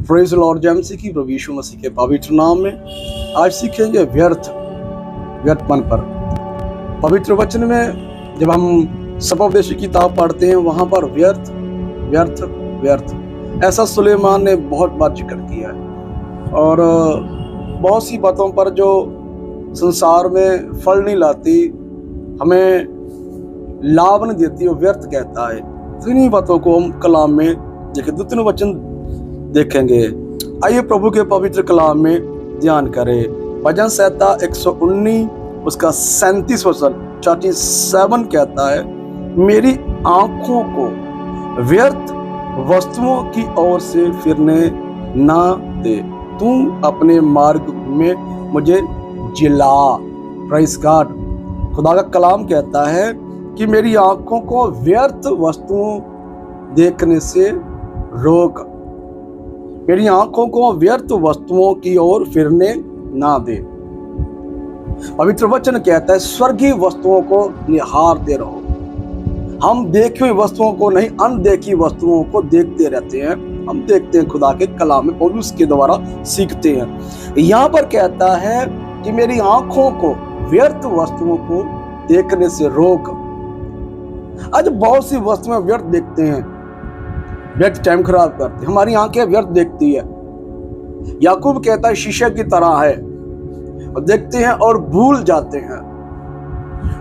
Praise the Lord JMC की प्रभु यीशु मसीह के पवित्र नाम में आज सीखेंगे व्यर्थपन पर। पवित्र वचन में जब हम सपोपदेश की किताब पढ़ते हैं वहां पर व्यर्थ व्यर्थ व्यर्थ ऐसा सुलेमान ने बहुत बार जिक्र किया है और बहुत सी बातों पर जो संसार में फल नहीं लाती, हमें लाभ नहीं देती, वो व्यर्थ कहता है। तो इन्हीं बातों को हम कलाम में देखें, 2-3 वचन देखेंगे। आइए प्रभु के पवित्र कलाम में ध्यान करें। भजन संहिता 119 उसका 37 वचन 47 कहता है, मेरी आंखों को व्यर्थ वस्तुओं की ओर से फिरने ना दे, तू अपने मार्ग में मुझे जिला। Praise God. खुदा का कलाम कहता है कि मेरी आंखों को व्यर्थ वस्तुओं देखने से रोक, मेरी आंखों को व्यर्थ वस्तुओं की ओर फिरने ना दे। पवित्र वचन कहता है स्वर्गीय वस्तुओं को निहारते रहो। हम देखी हुई वस्तुओं को नहीं, अनदेखी वस्तुओं को देखते रहते हैं। हम देखते हैं खुदा के कलाम में और उसके द्वारा सीखते हैं। यहाँ पर कहता है कि मेरी आंखों को व्यर्थ वस्तुओं को देखने से रोक। आज बहुत सी वस्तुएं व्यर्थ देखते हैं, व्यर्थ टाइम खराब करते हैं, हमारी आंखें व्यर्थ देखती है। याकूब कहता है शीशे की तरह है, और देखते हैं और भूल जाते हैं।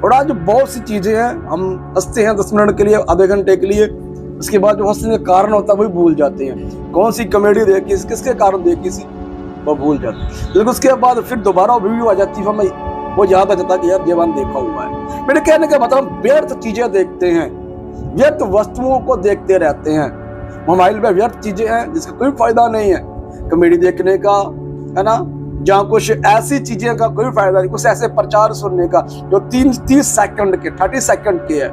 और आज बहुत सी चीजें हैं, हम हंसते हैं 10 मिनट के लिए, आधे घंटे के लिए, उसके बाद जो हंसने का कारण होता है वही भूल जाते हैं। कौन सी कॉमेडी देखी, किसके कारण देखी सी, वो भूल जाते हैं। लेकिन उसके बाद फिर दोबारा वीडियो आ जाती है, हमें वो याद आ जाता कि यार जीवन देखा हुआ है। मेरे कहने का मतलब व्यर्थ चीजें देखते हैं, व्यर्थ वस्तुओं को देखते रहते हैं। मोबाइल में व्यर्थ चीजें हैं जिसका कोई फायदा नहीं है, कॉमेडी देखने का, है ना, जहाँ कुछ ऐसी चीजें का कोई फायदा नहीं, कुछ ऐसे प्रचार सुनने का जो 30 सेकंड के 30 सेकंड के है,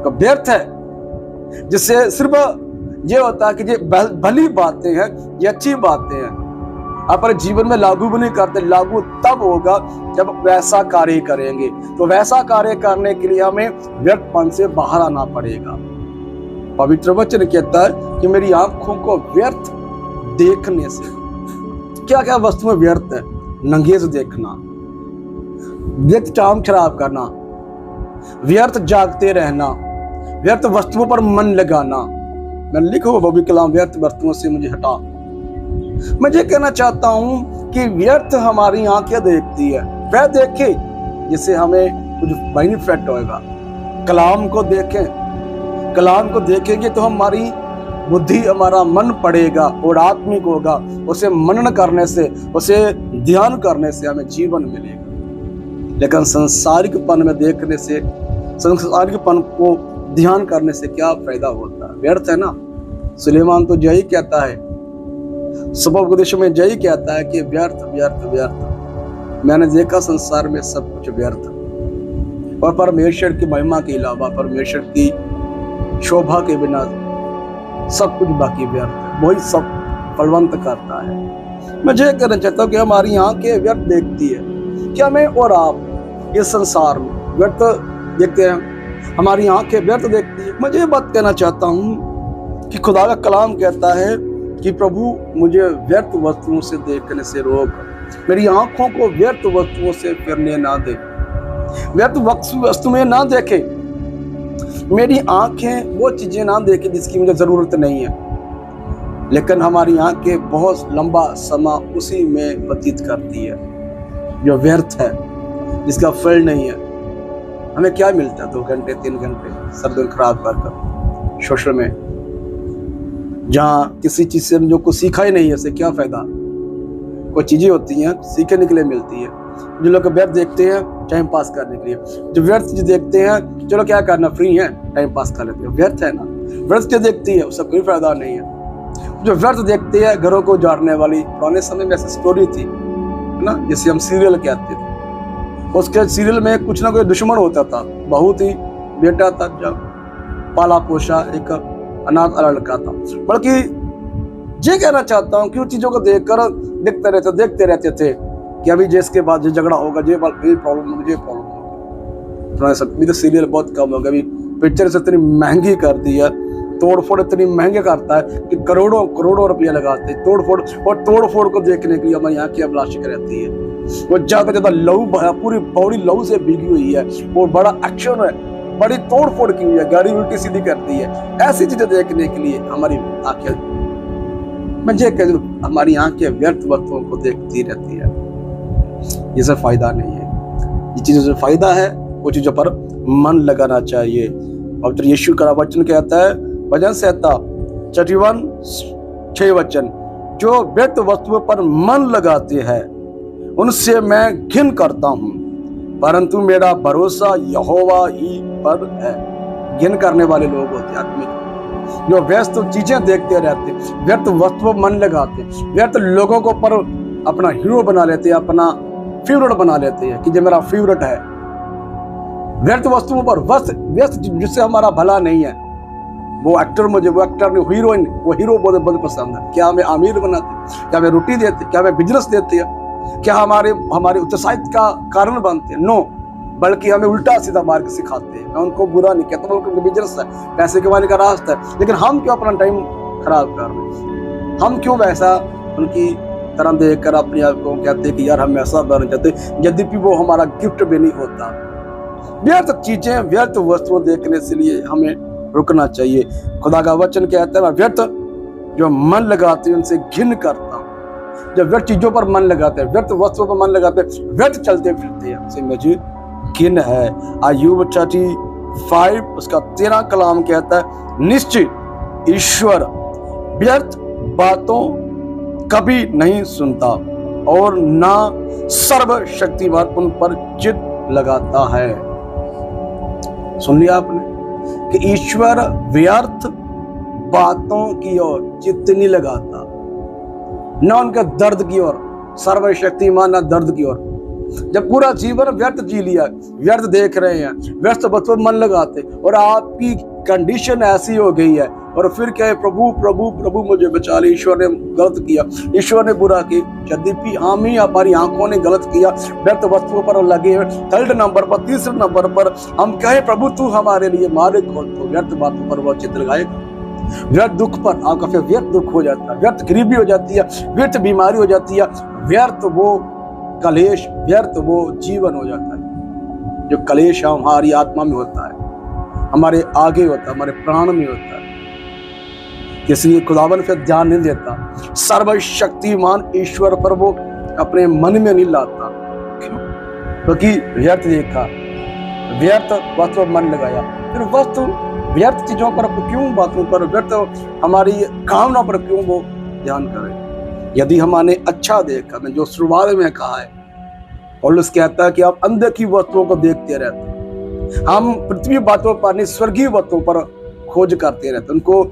तो व्यर्थ है। जिससे सिर्फ ये होता है कि ये भली बातें हैं, ये अच्छी बातें हैं, अपने जीवन में लागू भी नहीं करते। लागू तब होगा जब वैसा कार्य करेंगे। तो वैसा कार्य करने के लिए हमें व्यर्थपन से बाहर आना पड़ेगा। पवित्र वचन कहता है कि मेरी आंखों को व्यर्थ देखने से, क्या क्या वस्तुएं व्यर्थ है? नंगेज देखना, व्यर्थ टाइम खराब करना, व्यर्थ जागते रहना, व्यर्थ वस्तुओं पर मन लगाना। मैंने लिखा हुआ वो भी कलाम, व्यर्थ वस्तुओं से मुझे हटा। मैं ये कहना चाहता हूं कि व्यर्थ हमारी आंखें देखती है, वह देखे जिससे हमें कुछ बेनिफिट होगा। कलाम को देखें, कलाम को देखेंगे तो हमारी बुद्धि, हमारा मन पड़ेगा और आत्मिक होगा। उसे मनन करने से, उसे ध्यान करने से हमें जीवन मिलेगा। लेकिन संसारिकपन में देखने से, संसारिकपन को ध्यान करने से क्या फायदा होता है? व्यर्थ है ना। सुलेमान तो यही कहता है, सपोपदेश में यही कहता है कि व्यर्थ व्यर्थ व्यर्थ। मैंने देखा संसार में सब कुछ व्यर्थ, और परमेश्वर की महिमा के अलावा, परमेश्वर की शोभा के बिना सब कुछ बाकी व्यर्थ है। वही सब फलवंत करता है। मैं ये कहना चाहता हूँ कि हमारी आंखें व्यर्थ देखती है। क्या मैं और आप इस संसार में व्यर्थ देखते हैं? हमारी आंखें व्यर्थ देखती है। मैं ये बात कहना चाहता हूँ कि खुदा का कलाम कहता है कि प्रभु मुझे व्यर्थ वस्तुओं से देखने से रोक, मेरी आंखों को व्यर्थ वस्तुओं से फिरने ना दे, व्यर्थ वस्तुएं ना देखे, मेरी आंखें वो चीजें ना देखे जिसकी मुझे जरूरत नहीं है। लेकिन हमारी आंखें बहुत लंबा समय उसी में व्यतीत करती है जो व्यर्थ है, जिसका फल नहीं है। हमें क्या मिलता है 2 घंटे 3 घंटे सर्दियों खराब कर सोशल में, जहाँ किसी चीज से जो कुछ सीखा ही नहीं है, उससे क्या फायदा? कुछ चीजें होती हैं सीखने के लिए मिलती है। जो लोग व्यर्थ देखते हैं टाइम पास करने के लिए, जो व्यर्थ चीज देखते हैं चलो क्या करना, फ्री है, टाइम पास कर लेते हैं, व्यर्थ है ना। व्यर्थ जो देखती है उसका कोई फायदा नहीं है। जो व्यर्थ देखते हैं घरों को उजाड़ने वाली, पुराने समय में ऐसी स्टोरी थी, है ना, जिसे हम सीरियल कहते थे। उसके सीरियल में कुछ ना कोई दुश्मन होता था, बहुत ही बेटा था, जब पाला पोसा एक अनाथ लड़का था। बल्कि ये कहना चाहता हूँ कि उन चीजों को देखकर देखते रहते थे कि अभी जिसके बाद ये झगड़ा होगा, ये प्रॉब्लम होगी, ये प्रॉब्लम होगी। तो सीरियल बहुत कम हो गया, अभी पिक्चर से इतनी महंगी कर दी है तोड़ फोड़ इतनी महंगे करता है कि करोड़ों करोड़ों रुपया लगाते हैं तोड़ फोड़, और तोड़ फोड़ को देखने के लिए हमारी यहाँ की अभिलाषिक रहती है। वो ज्यादा ज्यादा लहू, पूरी बॉडी लहू से भीगी हुई है, वो बड़ा एक्शन है, बड़ी तोड़ फोड़ की हुई है, गाड़ी उल्टी सीधी करती है। ऐसी चीजें देखने के लिए हमारी आंखें, हमारी आंखें व्यर्थ वस्तुओं को देखती रहती है। ये सब फायदा नहीं है। ये चीजों से फायदा है, वो चीजों पर मन लगाना चाहिए। पवित्र यीशु का वचन कहता है, भजन संहिता 51:6 वचन, जो व्यर्थ वस्तुओं पर मन लगाते हैं उनसे मैं घिन करता हूं, परंतु मेरा भरोसा यहोवा ही पर है। घिन करने वाले लोग होते हैं आत्मिक, जो व्यस्त चीजें देखते रहते, व्यर्थ वस्तुओं पर मन लगाते, व्यर्थ लोगों को पर अपना हीरो बना लेते हैं, अपना फेवरेट बना लेते हैं कि ये मेरा फेवरेट है। व्यर्थ वस्तुओं पर व्यस्त जिससे हमारा भला नहीं है, वो एक्टर ने हीरोइन, वो हीरो बहुत पसंद है। क्या हमें अमीर बनाते, क्या हमें रोटी देते, क्या हमें बिजनेस देते हैं, क्या हमारे उत्साहित का कारण बनते हैं? नो, बल्कि हमें उल्टा सीधा मार्ग सिखाते हैं। मैं उनको बुरा नहीं कहता, उनका बिजनेस है, पैसे कमाने का रास्ता है, लेकिन हम क्यों अपना टाइम खराब कर रहे हैं? हम क्यों वैसा उनकी तरह देखकर अपने आप को कहते हैं कि यार हम ऐसा बनना चाहते, यद्यपि वो हमारा गिफ्ट भी नहीं होता। व्यर्थ चीजें, व्यर्थ वस्तुओं देखने से लिए हमें रुकना चाहिए। खुदा का वचन कहता है, व्यर्थ जो मन लगाते हैं उनसे घिन करता हूं। जब व्यर्थ चीजों पर मन लगाते हैं, व्यर्थ वस्तुओं पर मन लगाते हैं, व्यर्थ चलते फिरते हैं, उनसे मुझे घिन है। अय्यूब 35 उसका 13 कलाम कहता है, निश्चय ईश्वर व्यर्थ बातों कभी नहीं सुनता और ना सर्वशक्तिमान उन पर चित्त लगाता है। सुन लिया आपने कि ईश्वर व्यर्थ बातों की ओर चित्त नहीं लगाता, न उनके दर्द की ओर, सर्वशक्तिमान ना दर्द की ओर। जब पूरा जीवन व्यर्थ जी लिया, व्यर्थ देख रहे हैं, व्यर्थ वस्तुओं मन लगाते, और आपकी कंडीशन ऐसी हो गई है, और फिर क्या है, प्रभु प्रभु प्रभु मुझे बचा ले, ईश्वर ने गलत किया, ईश्वर ने बुरा किया। यद्यपि हम ही, हमारी आंखों ने गलत किया, व्यर्थ वस्तुओं पर लगे। थर्ड नंबर पर, तीसरे नंबर पर हम कहे प्रभु तू हमारे लिए मार्ग खोल, तो व्यर्थ बातों पर वह चित्त लगाएगा। व्यर्थ दुख पर आपका फिर व्यर्थ दुख हो जाता है, व्यर्थ गरीबी हो जाती है, व्यर्थ बीमारी हो जाती है, व्यर्थ वो कलेश, व्यर्थ वो जीवन हो जाता है। जो कलेश हमारी आत्मा में होता है, हमारे आगे होता है, हमारे प्राण में होता है, इसलिए खुदावन फिर ध्यान नहीं देता। सर्वशक्तिमान ईश्वर पर वो अपने मन में नहीं लाता। क्यों? क्योंकि व्यर्थ देखा, व्यर्थ वस्तु पर मन लगाया, फिर वस्तु व्यर्थ चीजों पर क्यों, बातों पर, व्यर्थ हमारी कामना पर क्यों वो ध्यान करें? यदि हमने अच्छा देखा, मैं जो शुरुआत में कहा है, पौलुस कहता है कि आप अनदेखी वस्तुओं को देखते रहते हैं, हम पृथ्वी बातों पर नहीं, स्वर्गीय बातों पर खोज करते रहते, उनको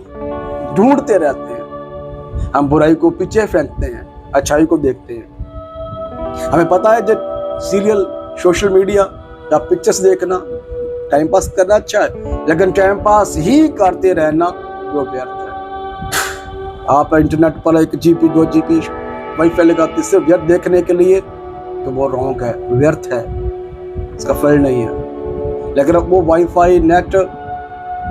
ढूंढते रहते हैं। हम बुराई को पीछे फेंकते हैं, अच्छाई को देखते हैं। हमें पता है जब सीरियल, सोशल मीडिया या पिक्चर्स देखना, टाइम पास करना अच्छा है, लेकिन टाइम पास ही करते रहना वो व्यर्थ है। आप इंटरनेट पर 1 GB 2 GB वाईफाई लगाते इससे व्यर्थ देखने के लिए, तो वो रॉन्ग है, व्यर्थ है, इसका फल नहीं है। लेकिन अब वो वाईफाई नेट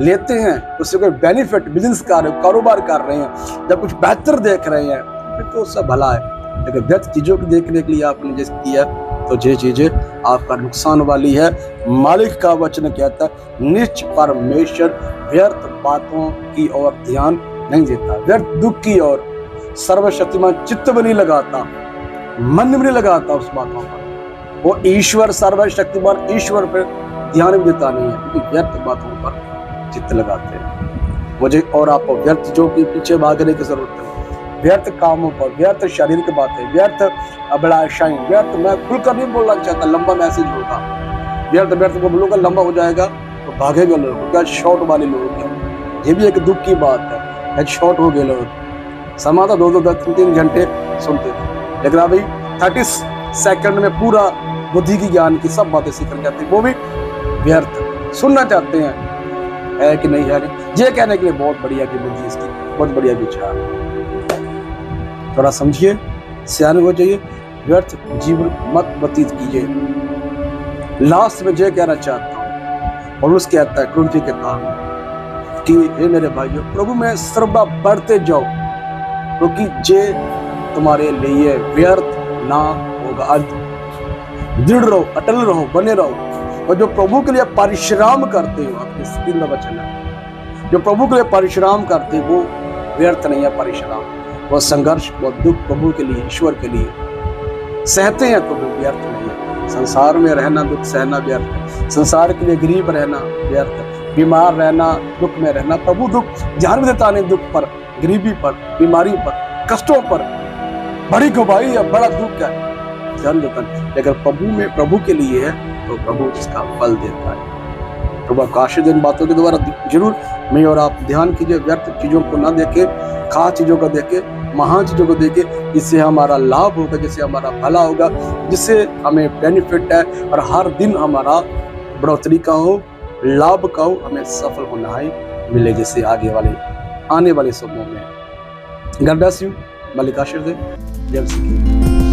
लेते हैं, उससे कोई बेनिफिट, बिजनेस कारोबार कर रहे हैं, जब कुछ बेहतर देख रहे हैं, फिर तो उससे भला है। लेकिन व्यर्थ चीजों को देखने के लिए आपने जैसे किया, तो ये चीजें आपका नुकसान वाली है। मालिक का वचन कहता है, निश्चय परमेश्वर व्यर्थ बातों की ओर ध्यान नहीं देता, व्यर्थ दुख की ओर सर्वशक्तिमान चित्त में नहीं लगाता, मन में नहीं लगाता उस बातों पर। वो ईश्वर, सर्वशक्तिमान ईश्वर पर ध्यान भी देता नहीं है, व्यर्थ बातों पर चित्त लगाते हैं। मुझे और आपको व्यर्थ चीजों के पीछे भागने की जरूरत है, व्यर्थ कामों पर, व्यर्थ शारीरिक बातें, व्यर्थ अभिलाषाएं, व्यर्थ, मैं खुलकर नहीं बोलना चाहता, लंबा मैसेज होगा, व्यर्थ व्यर्थ को बोलूंगा लंबा हो जाएगा तो भागेगा लोग, क्या शॉर्ट वाले लोग हैं। ये भी एक दुख की बात है, एक शॉर्ट हो गए लोग, समा था 2-2, 3-3 घंटे सुनते थे, लेकिन अभी 30 सेकंड में पूरा बुद्धि की, ज्ञान की सब बातें सीख जाती, वो भी व्यर्थ सुनना चाहते हैं, है कि नहीं है नहीं, ये कहने के लिए बहुत बढ़िया की बुद्धि इसकी, बहुत बढ़िया विचार। थोड़ा समझिए, सियाने हो जाइए, व्यर्थ जीवन मत व्यतीत कीजिए। लास्ट में ये कहना चाहता हूँ, पौलुस कहता है कुरिन्थियों के किताब कि हे मेरे भाइयों, प्रभु में सर्वदा बढ़ते जाओ, क्योंकि जे तुम्हारे लिए व्यर्थ ना होगा। आज दृढ़ रहो, अटल रहो, बने रहो। और जो प्रभु के लिए परिश्रम करते हो, आपके स्क्रीन में वचन है, जो प्रभु के लिए परिश्रम करते हो वो व्यर्थ नहीं है। परिश्रम, वो संघर्ष, वो दुख प्रभु के लिए, ईश्वर के लिए सहते हैं तो वो व्यर्थ नहीं है। संसार में रहना, दुख सहना व्यर्थ, संसार के लिए गरीब रहना व्यर्थ, बीमार रहना, दुख में रहना। प्रभु दुख ध्यान भी देता नहीं, दुख पर, गरीबी पर, बीमारी पर, कष्टों पर, बड़ी गवाही है, बड़ा दुख है, ध्यान देता नहीं। लेकिन प्रभु में, प्रभु के लिए है तो प्रभु इसका फल देता है। प्रभु आकाशीय इन बातों के द्वारा जरूर मैं और आप ध्यान कीजिए, व्यर्थ चीजों को ना देखे, खास चीजों को देखे, महान चीजों को देखे, जिससे हमारा लाभ होगा, जिससे हमारा भला होगा, जिससे हमें बेनिफिट है और हर दिन हमारा बढ़ोतरी का हो, लाभ का हो, हमें सफल होना है मिले, जैसे आने वाले समय में। गॉड ब्लेस यू, मलिक आशीष दे, जय मसीह की।